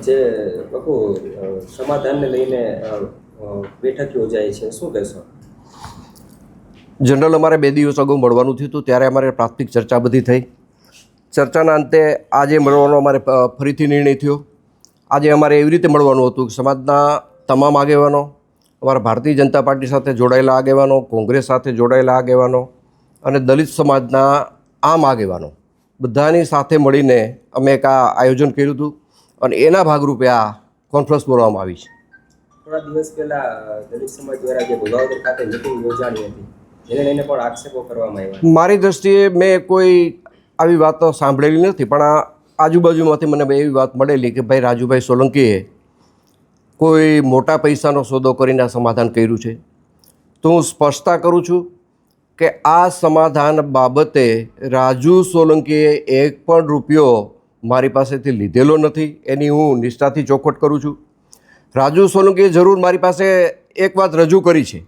જે બાપુ સમાધાનને લઈને બેઠક યોજાઈ છે, શું કહેશો? જનરલ અમારે 2 દિવસ અગાઉ મળવાનું થયું હતું, ત્યારે અમારે પ્રાથમિક ચર્ચા બધી થઈ. ચર્ચાના અંતે આજે મળવાનો અમારે ફરીથી નિર્ણય થયો. આજે અમારે એવી રીતે મળવાનું હતું કે સમાજના તમામ આગેવાનો, અમારા ભારતીય જનતા પાર્ટી સાથે જોડાયેલા આગેવાનો, કોંગ્રેસ સાથે જોડાયેલા આગેવાનો અને દલિત સમાજના આમ આગેવાનો બધાની સાથે મળીને અમે એક આ આયોજન કર્યું હતું અને એના ભાગરૂપે આ કોન્ફરન્સ બોલાવવામાં આવી છે. થોડા દિવસ પહેલા દલિત સમાજ દ્વારા જે ભોગાવદર ખાતે મિટિંગ યોજાણી હતી, જેને લઈને પણ આક્ષેપો કરવામાં આવ્યા. મારી દૃષ્ટિએ મેં કોઈ આવી વાતો સાંભળેલી નથી, પણ આ આજુબાજુમાંથી મને એવી વાત મળેલી કે ભાઈ રાજુભાઈ સોલંકીએ કોઈ મોટા પૈસાનો સોદો કરીને આ સમાધાન કર્યું છે. તો હું સ્પષ્ટતા કરું છું કે આ સમાધાન બાબતે રાજુ સોલંકીએ એક પણ રૂપિયો મારી પાસેથી લીધેલો નથી. એની હું નિષ્ઠાથી ચોખવટ કરું છું. રાજુ સોલંકીએ જરૂર મારી પાસે એક વાત રજૂ કરી છે,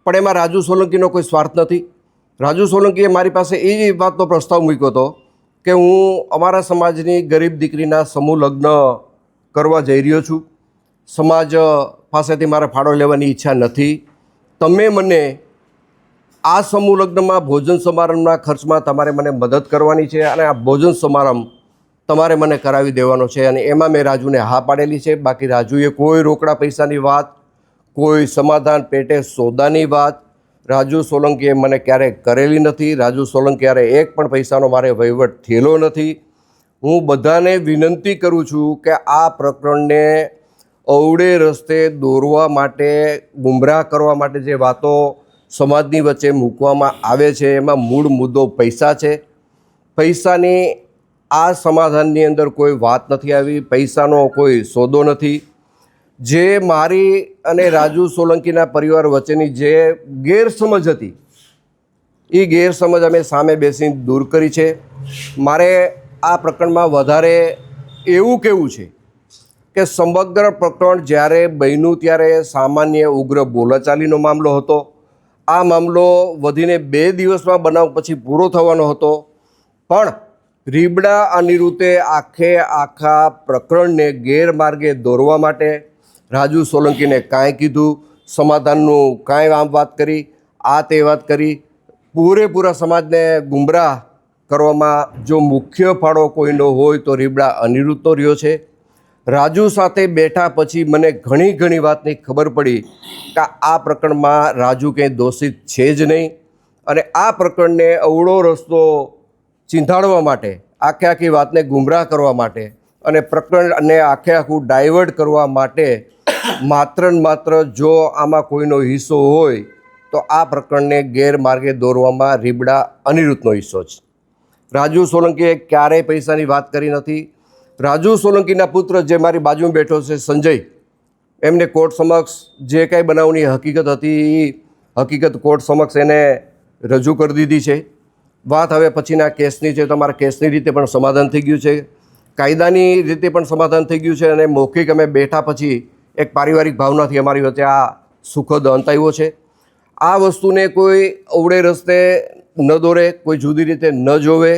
પણ એમાં રાજુ સોલંકીનો કોઈ સ્વાર્થ નથી. રાજુ સોલંકીએ મારી પાસે એ વાતનો પ્રસ્તાવ મૂક્યો હતો કે હું અમારા સમાજની ગરીબ દીકરીના સમૂહ લગ્ન કરવા જઈ રહ્યો છું. સમાજ પાસેથી મારે ફાળો લેવાની ઈચ્છા નથી. તમે મને આ સમૂહ લગ્નમાં ભોજન સમારંભના ખર્ચમાં તમારે મને મદદ કરવાની છે અને આ ભોજન સમારંભ તમારે મને કરાવી દેવાનો છે. અને એમાં મેં રાજુને હા પાડેલી છે. બાકી રાજુએ કોઈ રોકડા પૈસાની વાત, કોઈ સમાધાન પેટે સોદાની વાત રાજુ સોલંકીએ મને ક્યારેય કરેલી નથી. રાજુ સોલંકી ક્યારે એક પણ પૈસાનો મારે વહીવટ થયેલો નથી. હું બધાને વિનંતી કરું છું કે આ પ્રકરણને અવળે રસ્તે દોરવા માટે, ગુમરાહ કરવા માટે જે વાતો સમાજની વચ્ચે મૂકવામાં આવે છે, એમાં મૂળ મુદ્દો પૈસા છે. પૈસાની આ સમાધાનની અંદર કોઈ વાત નથી આવી. પૈસાનો કોઈ સોદો નથી. જે મારી અને રાજુ સોલંકીના પરિવાર વચ્ચેની જે ગેરસમજ હતી, એ ગેરસમજ અમે સામે બેસીને દૂર કરી છે. મારે આ પ્રકરણમાં વધારે એવું કહેવું છે કે સમગ્ર પ્રકરણ જ્યારે બન્યું ત્યારે સામાન્ય ઉગ્ર બોલાચાલીનો મામલો હતો. આ મામલો વધીને 2 દિવસમાં બનાવ પછી પૂરો થવાનો હતો, પણ રીબડા અનિરુદ્ધે આખા પ્રકરણને ગેરમાર્ગે દોરવા માટે રાજુ સોલંકીને કાંઈ કીધું, સમાધાનનું કાંઈ આમ વાત કરી, આ તે વાત કરી. પૂરેપૂરા સમાજને ગુમરાહ કરવામાં જો મુખ્ય ફાળો કોઈનો હોય તો રીબડા અનિરુદ્ધનો રહ્યો છે. રાજુ સાથે બેઠા પછી મને ઘણી વાતની ખબર પડી કે આ પ્રકરણમાં રાજુ કંઈ દોષિત છે જ નહીં. અને આ પ્રકરણને અવળો રસ્તો ચીંધાડવા માટે, આખી વાતને ગુમરાહ કરવા માટે અને પ્રકરણને આખું ડાયવર્ટ કરવા માટે માત્ર ને માત્ર જો આમાં કોઈનો હિસ્સો હોય તો આ પ્રકરણને ગેરમાર્ગે દોરવામાં રીબડા અનિરુદ્ધનો હિસ્સો છે. રાજુ સોલંકીએ ક્યારેય પૈસાની વાત કરી નથી. રાજુ સોલંકીના પુત્ર જે મારી બાજુમાં બેઠો છે, સંજય, એમને કોર્ટ સમક્ષ જે કાંઈ બનાવની હકીકત હતી એ હકીકત કોર્ટ સમક્ષ એને રજૂ કરી દીધી છે. વાત હવે પછીના કેસની છે. તમારા કેસની રીતે પણ સમાધાન થઈ ગયું છે, કાયદાની રીતે પણ સમાધાન થઈ ગયું છે અને મૌખિક અમે બેઠા પછી એક પારિવારિક ભાવનાથી અમારી વચ્ચે આ સુખદ અંત આવ્યો છે. આ વસ્તુને કોઈ અવળે રસ્તે ન દોરે, કોઈ જુદી રીતે ન જોવે.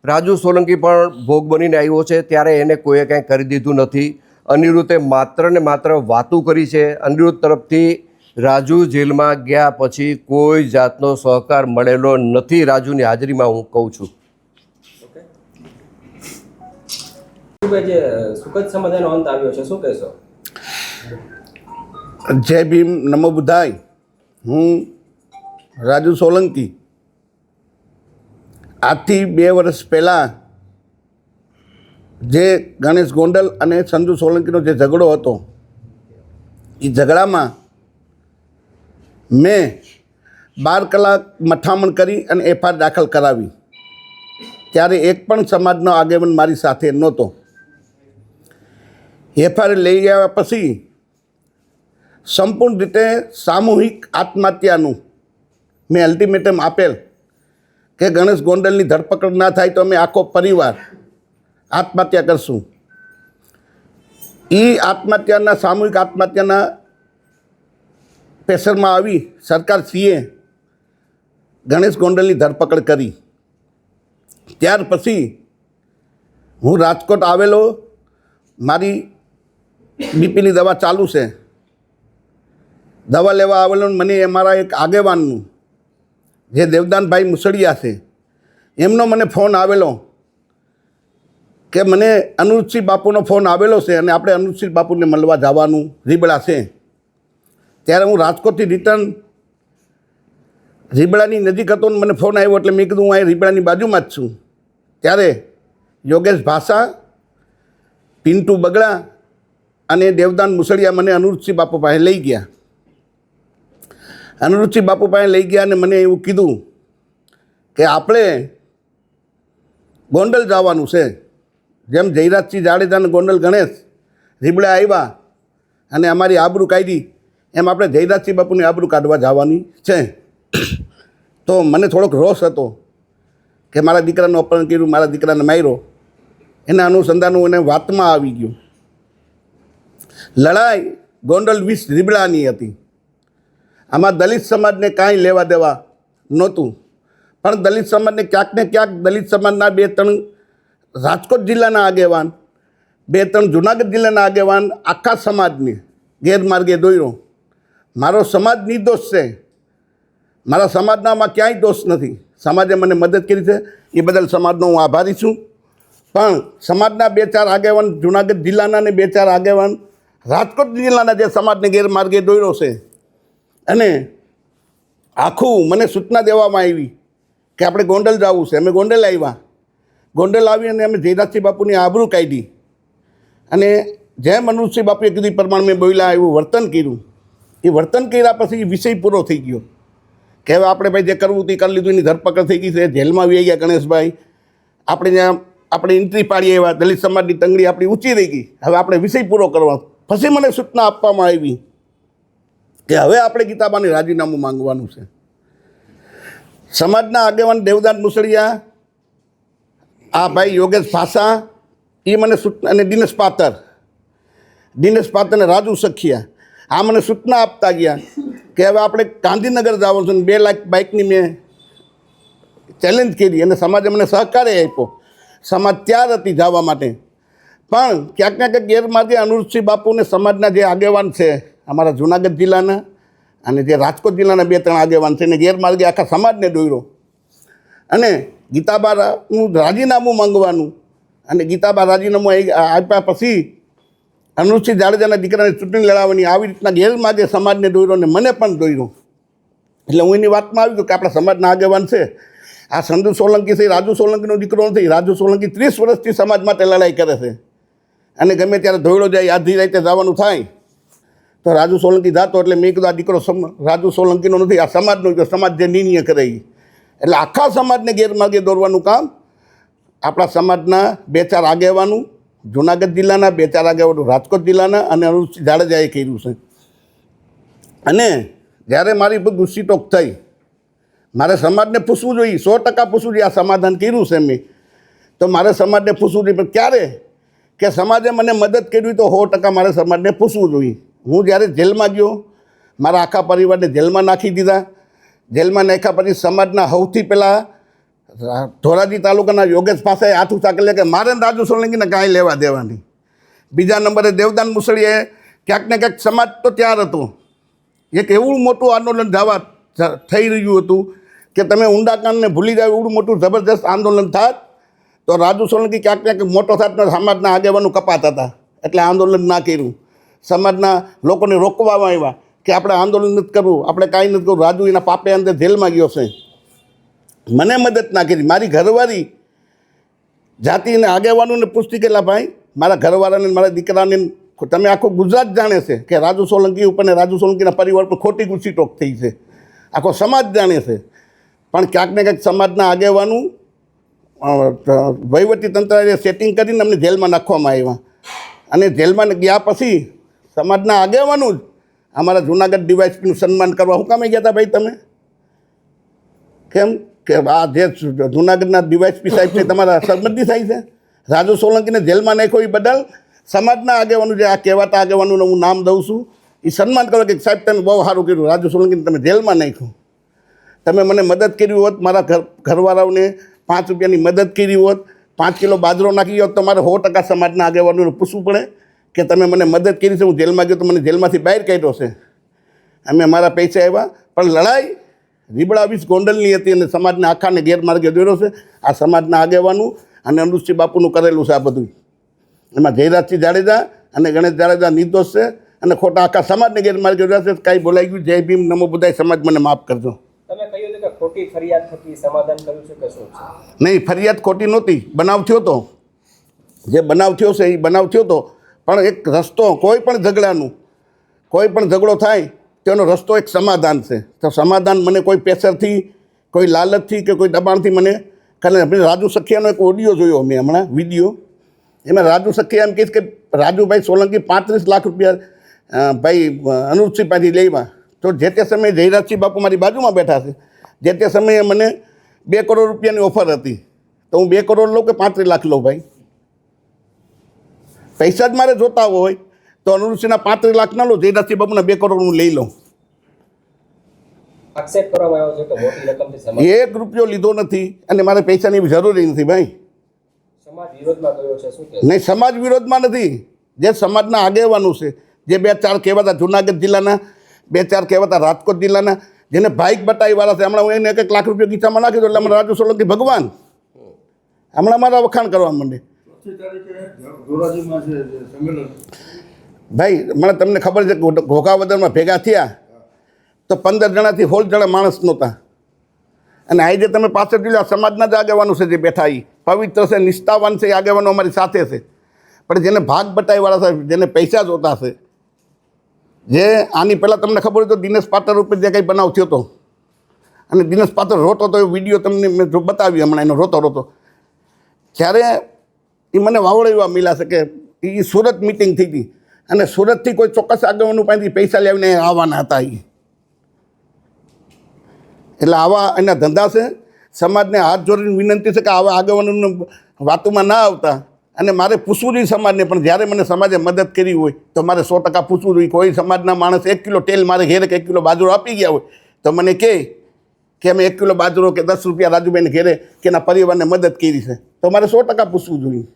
રાજુ સોલંકી પણ ભોગ બનીને આવ્યો છે, ત્યારે એને કોઈએ કાંઈ કરી દીધું નથી. અનિરુદ્ધે માત્ર ને માત્ર વાતું કરી છે. અનિરુદ્ધ તરફથી રાજુ જેલમાં ગયા પછી કોઈ જાતનો સહકાર મળેલો નથી. રાજુની હાજરીમાં હું કહું છું. જે સુખદ સમાધાનનો અંત આવ્યો છે, શું કહેશો? જય ભીમ, નમો બુદ્ધાય. હું રાજુ સોલંકી આજથી 2 વર્ષ પહેલાં જે ગણેશ ગોંડલ અને સંજુ સોલંકીનો જે ઝઘડો હતો, એ ઝઘડામાં મેં 12 કલાક મથામણ કરી અને એફઆઈઆર દાખલ કરાવી. ત્યારે એક પણ સમાજનો આગેવાન મારી સાથે નહોતો. એફઆઈઆર લઈ ગયા પછી સંપૂર્ણ રીતે સામૂહિક આત્મહત્યાનું મેં અલ્ટિમેટમ આપેલ કે ગણેશ ગોંડલની ધરપકડ ના થાય તો અમે આખો પરિવાર આત્મહત્યા કરશું. એ આત્મહત્યાના સામૂહિક આત્મહત્યાના પ્રેશરમાં આવી સરકારશ્રીએ ગણેશ ગોંડલની ધરપકડ કરી. ત્યાર પછી હું રાજકોટ આવેલો, મારી બીપીની દવા ચાલુ છે. દવા લેવા આવેલો ને મને અમારા એક આગેવાનનું જે દેવદાનભાઈ મુસળિયા છે એમનો મને ફોન આવેલો કે મને અનુજસિંહ બાપુનો ફોન આવેલો છે અને આપણે અનુજસિંહ બાપુને મળવા જવાનું રીબડા છે. ત્યારે હું રાજકોટથી રિટર્ન રીબડાની નજીક હતો ને મને ફોન આવ્યો એટલે મેં કીધું હું અહીં રીબડાની બાજુમાં જ છું. ત્યારે યોગેશ ભાષા, પિન્ટુ બગડા અને દેવદાન મુસળિયા મને અનુજસિંહ બાપુ પાસે લઈ ગયા. અનુજસિંહ બાપુ પાસે લઈ ગયા અને મને એવું કીધું કે આપણે ગોંડલ જવાનું છે. જેમ જયરાજસિંહ જાડેજા અને ગોંડલ ગણેશ રીબડા આવ્યા અને અમારી આબરૂ કાઢી એમ આપણે જયરાજસિંહ બાપુની આબરૂ કાઢવા જવાની છે. તો મને થોડોક રોષ હતો કે મારા દીકરાનું અપહરણ કર્યું, મારા દીકરાને માર્યો. એના અનુસંધાનું એને વાતમાં આવી ગયું. લડાઈ ગોંડલ 20 રીબડાની હતી. આમાં દલિત સમાજને કાંઈ લેવા દેવા નહોતું. પણ દલિત સમાજને ક્યાંક ને ક્યાંક દલિત સમાજના 2-3 રાજકોટ જિલ્લાના આગેવાન, 2-3 જુનાગઢ જિલ્લાના આગેવાન આખા સમાજને ગેરમાર્ગે દોર્યો. મારો સમાજ નિર્દોષ છે, મારા સમાજનામાં ક્યાંય દોષ નથી. સમાજે મને મદદ કરી છે, એ બદલ સમાજનો હું આભારી છું. પણ સમાજના 2-4 આગેવાન જુનાગઢ જિલ્લાના ને 2-4 આગેવાન રાજકોટ જિલ્લાના જે સમાજને ગેરમાર્ગે દોર્યો છે અને આખું મને સૂચના દેવામાં આવી કે આપણે ગોંડલ જવું છે. અમે ગોંડલ આવ્યા. ગોંડલ આવી અને અમે જયરાજસિંહ બાપુની આબરૂ કાઢી અને જેમ અનુજસિંહ બાપુએ કીધું પ્રમાણે મેં બોલ્યા એવું વર્તન કર્યું. એ વર્તન કર્યા પછી એ વિષય પૂરો થઈ ગયો કે હવે આપણે ભાઈ જે કરવું તે કરી લીધું. એની ધરપકડ થઈ ગઈ છે, જેલમાં વી ગયા ગણેશભાઈ. આપણે ત્યાં આપણે એન્ટ્રી પાડીએ એવા દલિત સમાજની તંગડી આપણી ઊંચી રહી ગઈ. હવે આપણે વિષય પૂરો કરવાનો. પછી મને સૂચના આપવામાં આવી કે હવે આપણે ગીતાબાને રાજીનામું માંગવાનું છે. સમાજના આગેવાન દેવદાન મુસળિયા, આ ભાઈ યોગેશ ભાષા, એ મને સૂચના, અને દિનેશ પાત્ર અને રાજુ સખિયા, આ મને સૂચના આપતા ગયા કે હવે આપણે ગાંધીનગર જવાનું છે. 2 લાખ બાઇકની મેં ચેલેન્જ કરી અને સમાજે મને સહકારે આપ્યો. સમાજ તૈયાર હતી જવા માટે. પણ ક્યાંક ને ક્યાંક ગેરમાર્ગે અનુજસિંહ બાપુને સમાજના જે આગેવાન છે અમારા જુનાગઢ જિલ્લાના અને જે રાજકોટ જિલ્લાના 2-3 આગેવાન છે એને ગેરમાર્ગે આખા સમાજને દોર્યો અને ગીતાબાનું રાજીનામું માંગવાનું. અને ગીતાબા રાજીનામું આપ્યા પછી અનુજસિંહ જાડેજાના દીકરાને ચૂંટણી લડાવવાની આવી રીતના ગેરમાર્ગે સમાજને દોર્યો અને મને પણ દોર્યો. એટલે હું એની વાતમાં આવી ગયો કે આપણા સમાજના આગેવાન છે. આ સંધુ સોલંકી છે, રાજુ સોલંકીનો દીકરો નથી. રાજુ સોલંકી 30 વર્ષથી સમાજ માટે લડાઈ કરે છે અને ગમે ત્યારે ધોયડો જાય, આધી રાતે જવાનું થાય તો રાજુ સોલંકી જાતો. એટલે મેં કીધું આ દીકરો રાજુ સોલંકીનો નથી, આ સમાજનો. સમાજ જે નિર્ણય કરે એટલે આખા સમાજને ગેરમાર્ગે દોરવાનું કામ આપણા સમાજના 2-4 આગેવાનું જુનાગઢ જિલ્લાના, 2-4 આગેવાનો રાજકોટ જિલ્લાના અને અનુજસિંહ જાડેજાએ કર્યું છે. અને જ્યારે મારી પર ગુસ્સીટોક થઈ, મારે સમાજને પૂછવું જોઈએ, 100% પૂછવું જોઈએ. આ સમાધાન કર્યું છે મેં, તો મારે સમાજને પૂછવું જોઈએ. પણ ક્યારે કે સમાજે મને મદદ કરી તો 100% મારે સમાજને પૂછવું જોઈએ. હું જ્યારે જેલમાં ગયો, મારા આખા પરિવારને જેલમાં નાખી દીધા. જેલમાં નાખ્યા પછી સમાજના સૌથી પહેલાં ધોરાજી તાલુકાના યોગેશ પાસે હાથ ઊંચા કરી કે મારે રાજુ સોલંકીને કાંઈ લેવા દેવા નહીં. બીજા નંબરે દેવદાન મુસળિયાએ ક્યાંક ને ક્યાંક સમાજ તો તૈયાર હતો. એક એવું મોટું આંદોલન જવા થઈ રહ્યું હતું કે તમે ઊંડાકાંડને ભૂલી જાવ એવું મોટું જબરદસ્ત આંદોલન થાત તો રાજુ સોલંકી ક્યાંક ક્યાંક મોટો થાત ને સમાજના આગેવાનો કપાત હતા. એટલે આંદોલન ના કર્યું. સમાજના લોકોને રોકવામાં આવ્યા કે આપણે આંદોલન નથી કરવું, આપણે કાંઈ નથી કરવું. રાજુ એના પાપે અંદર જેલમાં ગયો છે. મને મદદ ના કરી. મારી ઘરવાળી જાતિને આગેવાનોને પૂછતી કેટલા ભાઈ મારા ઘરવાળાને, મારા દીકરાને, તમે આખું ગુજરાત જાણે છે કે રાજુ સોલંકી ઉપર ને રાજુ સોલંકીના પરિવાર પર ખોટી ગુસ્સીટોક થઈ છે. આખો સમાજ જાણે છે. પણ ક્યાંક ને ક્યાંક સમાજના આગેવાનું વહીવટી તંત્રએ સેટિંગ કરીને અમને જેલમાં નાખવામાં આવ્યા. અને જેલમાં ગયા પછી સમાજના આગેવાનું જ અમારા જૂનાગઢ ડીવાયએસપીનું સન્માન કરવા શું કામે ગયા હતા ભાઈ તમે? કેમ કે આ જે જૂનાગઢના ડીવાયએસપી સાહેબ છે તમારા સંબંધી થાય છે. રાજુ સોલંકીને જેલમાં નાખ્યો એ બદલ સમાજના આગેવાનું, જે આ કહેવાતા આગેવાનોનું હું નામ દઉં છું, એ સન્માન કરો કે સાહેબ તમે બહુ સારું કર્યું, રાજુ સોલંકીને તમે જેલમાં નાખ્યું. તમે મને મદદ કરી હોત, મારા ઘરવાળાઓને 5 રૂપિયાની મદદ કરી હોત 5 કિલો બાજરો નાખી ગયો તો મારે 100% સમાજના આગેવાનોને પૂછવું પડે કે તમે મને મદદ કરી છે, હું જેલમાં ગયો તો મને જેલમાંથી બહાર કાઢ્યો છે, અમે મારા પૈસા આવ્યા. પણ લડાઈ રીબડા વીસ ગોંડલની હતી અને સમાજને આખાને ગેરમાર્ગે દોર્યો છે. આ સમાજના આગેવાનું અને અનુસિંહ બાપુનું કરેલું છે આ બધું. એમાં જયરાજસિંહ જાડેજા અને ગણેશ જાડેજા નિર્દોષ છે અને ખોટા આખા સમાજને ગેરમાર્ગે દોર્યા છે. કાંઈ બોલાઈ ગયું, જય ભીમ, નમો બુદ્ધાય, સમાજ મને માફ કરજો. તમે કહ્યું હતું કે ખોટી ફરિયાદ થકી સમાધાન કર્યું છે કે શું છે? નહીં, ફરિયાદ ખોટી નહોતી, બનાવ થયો હતો. જે બનાવ થયો છે એ બનાવ થયો હતો, પણ એક રસ્તો કોઈ પણ ઝઘડાનું, કોઈ પણ ઝઘડો થાય તેનો રસ્તો એક સમાધાન છે. તો સમાધાન મને કોઈ પ્રેશરથી, કોઈ લાલચથી કે કોઈ દબાણથી મને કરે. રાજુ સખિયાનો એક ઓડિયો જોયો મેં હમણાં, વિડીયો. એમાં રાજુ સખિયા એમ કહીશ કે રાજુભાઈ સોલંકી 35 લાખ રૂપિયા ભાઈ અનુપસિંહ પાસેથી લેવા. તો જે તે સમયે જયરાજસિંહ બાપુ મારી બાજુમાં બેઠા છે. જે તે સમયે મને 2 કરોડ રૂપિયાની ઓફર હતી. તો હું 2 કરોડ લઉં કે 35 લાખ લઉં? ભાઈ પૈસા જ મારે જોતા હોય તો અનુપસિંહના 35 લાખ ના લો, જયરાજસિંહ બાપુના 2 કરોડ હું લઈ લઉં. આક્ષેપ કરવામાં આવ્યો છે કે મોટી રકમથી સમાજ 1 રૂપિયો લીધો નથી અને મારે પૈસાની જરૂરી નથી. ભાઈ સમાજ વિરોધમાં ગયો છે, શું કહે? નહીં, સમાજ વિરોધમાં નથી. જે સમાજના આગેવાનું છે, જે 2-4 કહેવાતા જુનાગઢ જિલ્લાના, 2-4 કહેવાતા રાજકોટ જિલ્લાના, જેને બાઇક બતાવીવાળા છે, હમણાં હું એને 1 લાખ રૂપિયા ગીતામાં નાખી દો એટલે અમારા રાજુ સોલંકી ભગવાન હમણાં મારા વખાણ કરવા માંડે. ભાઈ મને તમને ખબર છે કે ઘોઘાવદરમાં ભેગા થયા તો 15 જણાથી 16 જણા માણસ નહોતા. અને આજે તમે પાછળ જોઈ લો, સમાજના જ આગેવાનો છે જે બેઠા, એ પવિત્ર છે, નિષ્ઠાવાન છે, એ આગેવાનો અમારી સાથે છે. પણ જેને ભાગ બતાવીવાળા છે, જેને પૈસા જોતા છે, જે આની પહેલાં તમને ખબર હોય તો દિનેશ પાટર ઉપર જે કંઈ બનાવ થયો હતો અને દિનેશ પાત્ર રોતો હતો, એ વિડીયો તમને મેં જો બતાવી હમણાં, એનો રોતો ત્યારે એ મને વાવડવા મળ્યા છે કે એ સુરત મિટિંગ થઈ હતી અને સુરતથી કોઈ ચોક્કસ આગેવાનું પાસેથી પૈસા લાવીને આવવાના હતા. એટલે આવા એના ધંધા છે. સમાજને હાથ જોડીને વિનંતી છે કે આવા આગેવાનોને વાતોમાં ના આવતા. અને મારે પૂછવું જોઈએ સમાજને, પણ જ્યારે મને સમાજે મદદ કરી હોય તો મારે 100% પૂછવું જોઈએ. કોઈ સમાજના માણસ 1 કિલો તેલ મારે ઘેરે કે 1 કિલો બાજરો આપી ગયા હોય તો મને કહે કે અમે 1 કિલો બાજરો કે 10 રૂપિયા રાજુભાઈને ઘેરે કે એના પરિવારને મદદ કરી છે, તો મારે 100% પૂછવું જોઈએ.